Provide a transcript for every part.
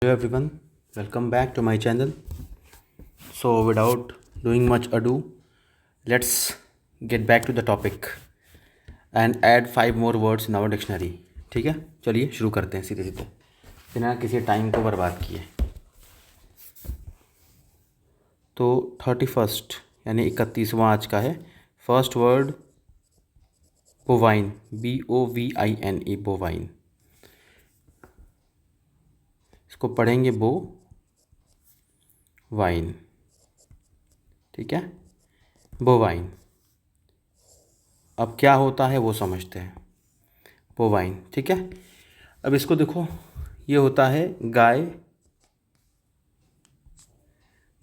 Hello everyone, welcome back to my channel. So without doing much ado, let's get back to the topic and add 5 more words in our dictionary. ठीक है, चलिए शुरू करते हैं सीधे सीधे बिना किसी टाइम को बर्बाद किए। तो 31 यानी 31वां आज का है। First word bovine, BOVINE, bovine. इसको पढ़ेंगे बो वाइन, ठीक है, बोवाइन। अब क्या होता है वो समझते हैं। बोवाइन, ठीक है। अब इसको देखो, ये होता है गाय,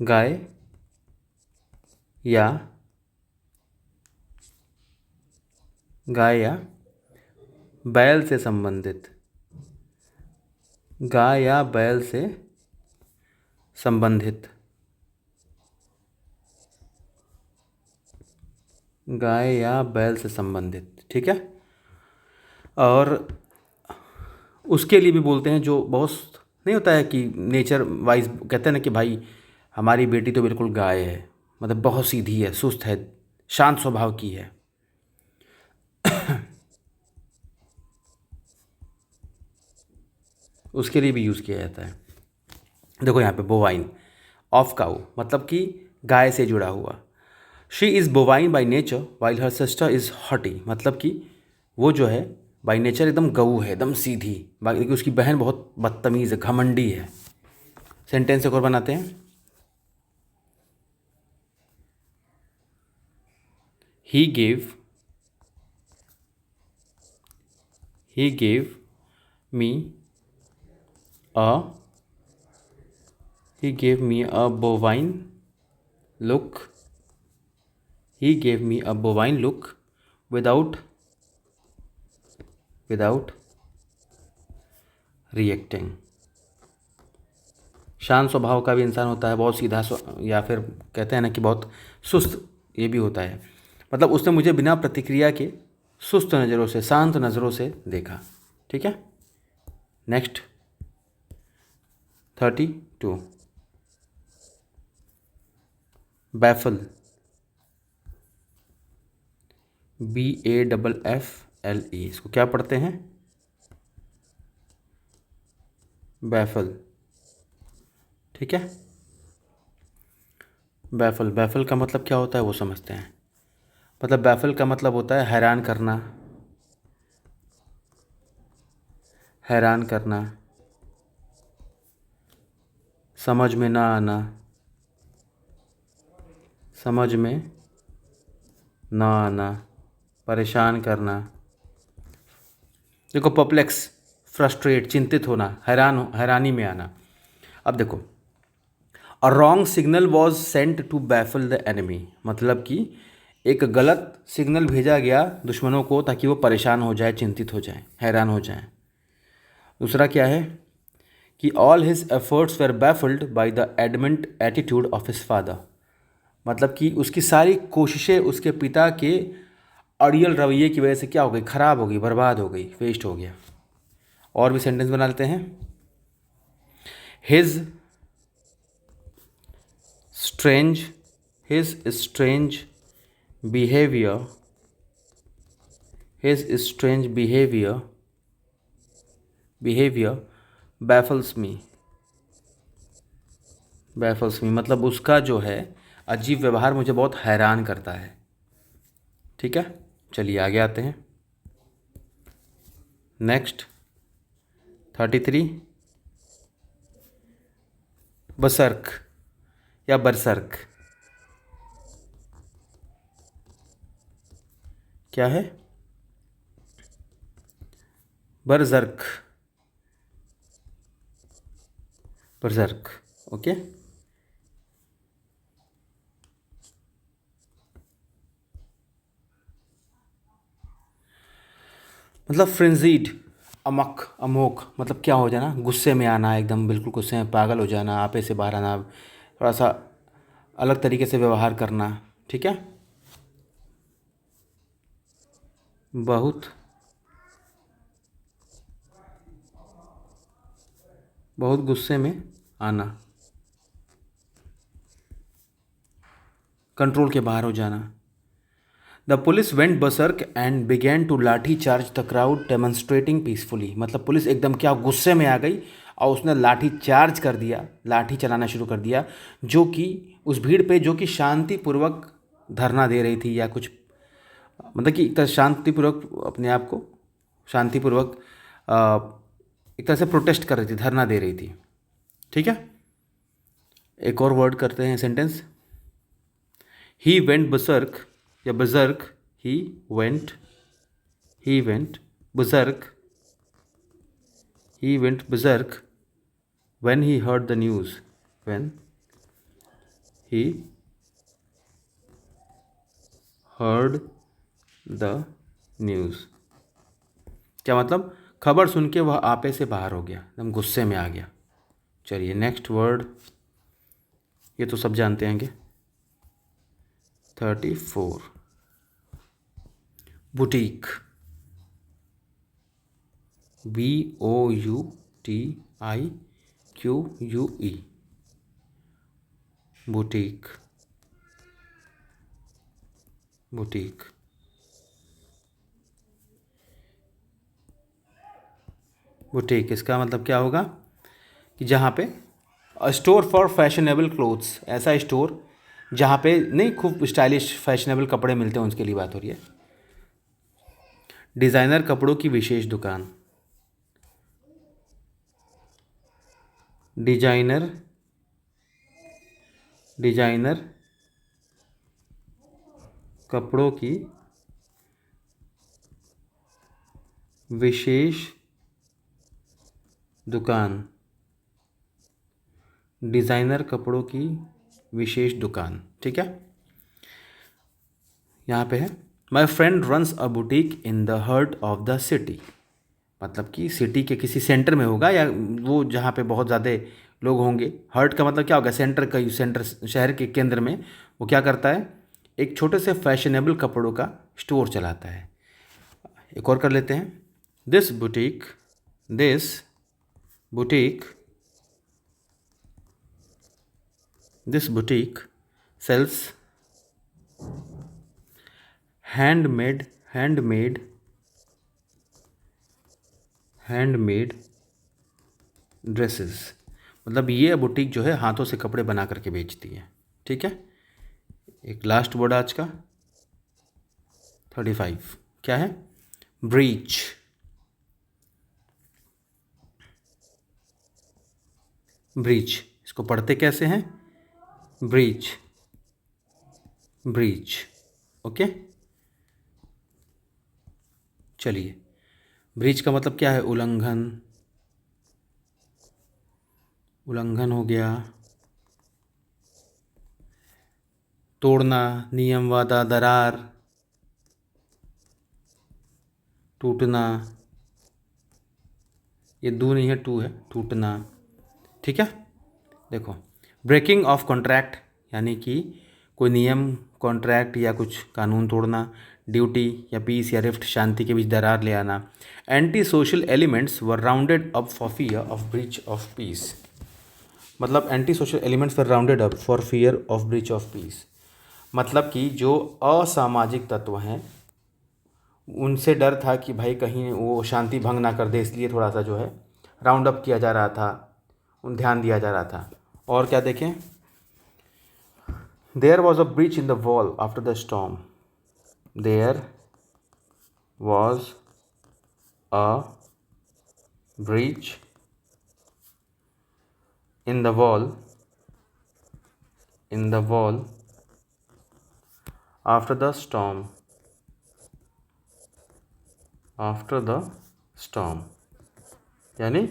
गाय या गाय या बैल से संबंधित, गाय या बैल से संबंधित, गाय या बैल से संबंधित, ठीक है। और उसके लिए भी बोलते हैं, जो बहुत नहीं होता है कि नेचर वाइज कहते हैं ना कि भाई हमारी बेटी तो बिल्कुल गाय है, मतलब बहुत सीधी है, सुस्त है, शांत स्वभाव की है। उसके लिए भी यूज़ किया जाता है। देखो यहाँ पे बोवाइन ऑफ काउ, मतलब कि गाय से जुड़ा हुआ। She is bovine by nature while her sister is haughty, मतलब कि वो जो है बाई नेचर एकदम गऊ है, एकदम सीधी, बाकी उसकी बहन बहुत बदतमीज़ है, घमंडी है। सेंटेंस एक और बनाते हैं। He gave me a he gave me a bovine look, he gave me a bovine look without reacting। शांत स्वभाव का भी इंसान होता है, बहुत सीधा या फिर कहते हैं ना कि बहुत सुस्त, ये भी होता है। मतलब उसने मुझे बिना प्रतिक्रिया के सुस्त नज़रों से, शांत नज़रों से देखा, ठीक है। नेक्स्ट 32 बैफल, BAFFLE, इसको क्या पढ़ते हैं? बैफल, ठीक है। बैफल, बैफल का मतलब क्या होता है वो समझते हैं। मतलब बैफल का मतलब होता है हैरान करना, हैरान करना, समझ में ना आना, समझ में ना आना, परेशान करना। देखो परप्लेक्स, फ्रस्ट्रेट, चिंतित होना, हैरानी में आना। अब देखो, a wrong signal was sent to baffle the enemy, मतलब कि एक गलत सिग्नल भेजा गया दुश्मनों को ताकि वो परेशान हो जाए, चिंतित हो जाए, हैरान हो जाए। दूसरा क्या है कि all his efforts were baffled by the adamant attitude of his father, मतलब कि उसकी सारी कोशिशें उसके पिता के अड़ियल रवैये की वजह से क्या हो गई, ख़राब हो गई, बर्बाद हो गई, वेस्ट हो गया। और भी सेंटेंस बना लेते हैं। His strange behaviour, his strange behaviour baffles me, मतलब उसका जो है अजीब व्यवहार मुझे बहुत हैरान करता है, ठीक है। चलिए आगे आते हैं। नेक्स्ट 33 बसर्क या बरसर्क, क्या है? बरजर्क, बरजर्क, ओके। मतलब फ्रेंजीड, अमक, अमोक, मतलब क्या हो जाना, गुस्से में आना, एकदम बिल्कुल गुस्से में, पागल हो जाना, आपे से बाहर आना, थोड़ा सा अलग तरीके से व्यवहार करना, ठीक है। बहुत बहुत गुस्से में आना, कंट्रोल के बाहर हो जाना। The police went berserk and began to lathi charge the crowd demonstrating peacefully. मतलब पुलिस एकदम क्या गुस्से में आ गई और उसने लाठी चार्ज कर दिया, लाठी चलाना शुरू कर दिया, जो कि उस भीड़ पे जो कि शांतिपूर्वक धरना दे रही थी या कुछ, मतलब कि एक तरह शांतिपूर्वक अपने आप को शांतिपूर्वक एक तरह से प्रोटेस्ट कर रही थी, धरना दे रही थी। ठीक है, एक और वर्ड करते हैं सेंटेंस। ही वेंट बसर्क या बजर्क, he went बजर्क, he went बजर्क when he heard the news, when he heard the news। क्या मतलब, खबर सुन के वह आपे से बाहर हो गया, एकदम गुस्से में आ गया। चलिए नेक्स्ट वर्ड, ये तो सब जानते हैं कि 34 boutique, BOUTIQUE, boutique, boutique. Boutique इसका मतलब क्या होगा कि जहाँ पे स्टोर फॉर फैशनेबल क्लोथ्स, ऐसा स्टोर जहाँ पे नहीं खूब स्टाइलिश फैशनेबल कपड़े मिलते हैं, उसके लिए बात हो रही है। डिज़ाइनर कपड़ों की विशेष दुकान, डिजाइनर कपड़ों की विशेष दुकान, डिज़ाइनर कपड़ों की विशेष दुकान। ठीक है, यहाँ पे है my friend runs a boutique in the heart of the city. मतलब कि सिटी के किसी सेंटर में होगा या वो जहाँ पे बहुत ज़्यादा लोग होंगे। हर्ट का मतलब क्या होगा, सेंटर का, सेंटर शहर के केंद्र में वो क्या करता है, एक छोटे से फैशनेबल कपड़ों का स्टोर चलाता है। एक और कर लेते हैं। This boutique sells handmade dresses. मतलब ये बुटीक जो है हाथों से कपड़े बना करके बेचती है। ठीक है, एक लास्ट वर्ड आज का 35 क्या है, ब्रीच। ब्रीच इसको पढ़ते कैसे हैं, ब्रीच, ओके। चलिए, ब्रीच का मतलब क्या है, उल्लंघन हो गया, तोड़ना, नियम, वादा, दरार, टूटना। ये दो नहीं है, टू है, टूटना। ठीक है, देखो, ब्रेकिंग ऑफ कॉन्ट्रैक्ट यानी कि कोई नियम, कॉन्ट्रैक्ट या कुछ कानून तोड़ना। ड्यूटी या पीस या रिफ्ट, शांति के बीच दरार ले आना। Anti social elements were rounded up for fear of breach of peace. मतलब anti social elements were rounded up for fear of breach of peace, मतलब कि जो असामाजिक तत्व हैं उनसे डर था कि भाई कहीं वो शांति भंग ना कर दे, इसलिए थोड़ा सा जो है राउंड अप किया जा रहा था, उन ध्यान दिया जा रहा था। और क्या देखें, there was a breach in the wall after the storm, there was a breach in the wall after the storm, यानी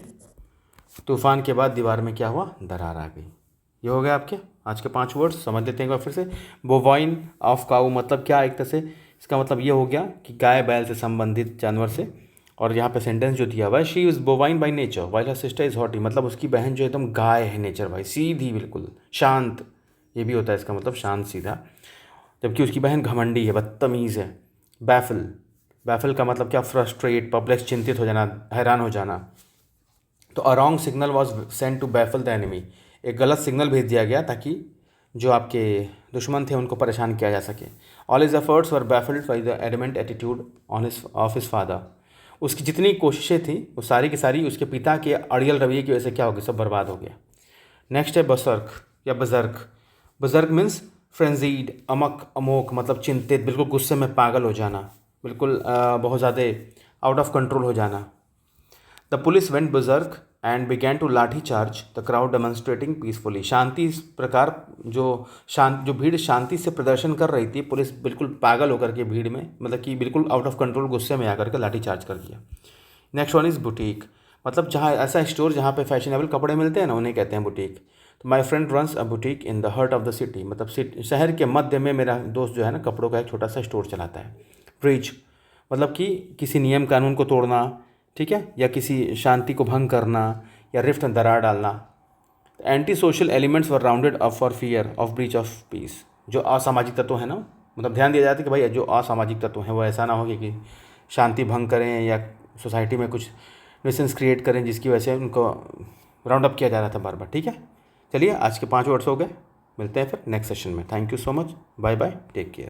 तूफान के बाद दीवार में क्या हुआ, दरार आ गई। ये हो गया आपके आज के 5 वर्ड्स। समझ लेते हैं एक बार फिर से। बोवाइन ऑफ काऊ मतलब क्या, एक तरह से इसका मतलब ये हो गया कि गाय बैल से संबंधित जानवर से। और यहाँ पे सेंटेंस जो दिया हुआ है, she is bovine by nature while her sister is haughty, मतलब उसकी बहन जो एकदम गाय है नेचर भाई, सीधी बिल्कुल शांत, ये भी होता है इसका मतलब शांत सीधा, जबकि उसकी बहन घमंडी है, बदतमीज़ है। बैफल का मतलब क्या, फ्रस्ट्रेट, परप्लेक्स, चिंतित हो जाना, हैरान हो जाना। तो a wrong signal was sent to baffle the enemy, एक गलत सिग्नल भेज दिया गया ताकि जो आपके दुश्मन थे उनको परेशान किया जा सके। All his efforts were baffled by the adamant attitude of his father, उसकी जितनी कोशिशें थी वो सारी की सारी उसके पिता के अड़ियल रवैये की वजह से क्या हो गया, सब बर्बाद हो गया। नेक्स्ट है बसर्क या berserk. Berserk means frenzied, amuck amok, मतलब चिंतित, बिल्कुल गुस्से में पागल हो जाना, बिल्कुल बहुत ज़्यादा आउट ऑफ कंट्रोल हो जाना। The police went berserk and began to lathi charge the crowd demonstrating peacefully, शांति इस प्रकार जो भीड़ शांति से प्रदर्शन कर रही थी, पुलिस बिल्कुल पागल होकर के भीड़ में, मतलब कि बिल्कुल आउट ऑफ कंट्रोल गुस्से में आकर के लाठी चार्ज कर दिया। नेक्स्ट वन इज़ बुटीक, मतलब जहाँ ऐसा स्टोर जहाँ पे फैशनेबल कपड़े मिलते हैं ना, उन्हें कहते हैं बुटीक। तो my friend runs a boutique in the heart of the city, मतलब शहर के मध्य में मेरा दोस्त जो है ना कपड़ों का एक छोटा सा स्टोर चलाता है। ब्रीच मतलब कि किसी नियम कानून को तोड़ना, ठीक है, या किसी शांति को भंग करना या रिफ्ट में दरार डालना। Anti social elements were rounded up for fear of breach of piece, जो असामाजिक तत्व है ना, मतलब ध्यान दिया जाता है कि भाई जो असामाजिक तत्व हैं वो ऐसा ना हो कि शांति भंग करें या सोसाइटी में कुछ न्यूसेंस क्रिएट करें जिसकी वजह से उनको राउंड अप किया जा रहा था बार बार। ठीक है, चलिए आज के 5 वर्ड्स हो गए, मिलते हैं फिर नेक्स्ट सेशन में। Thank you so much, bye bye, take care.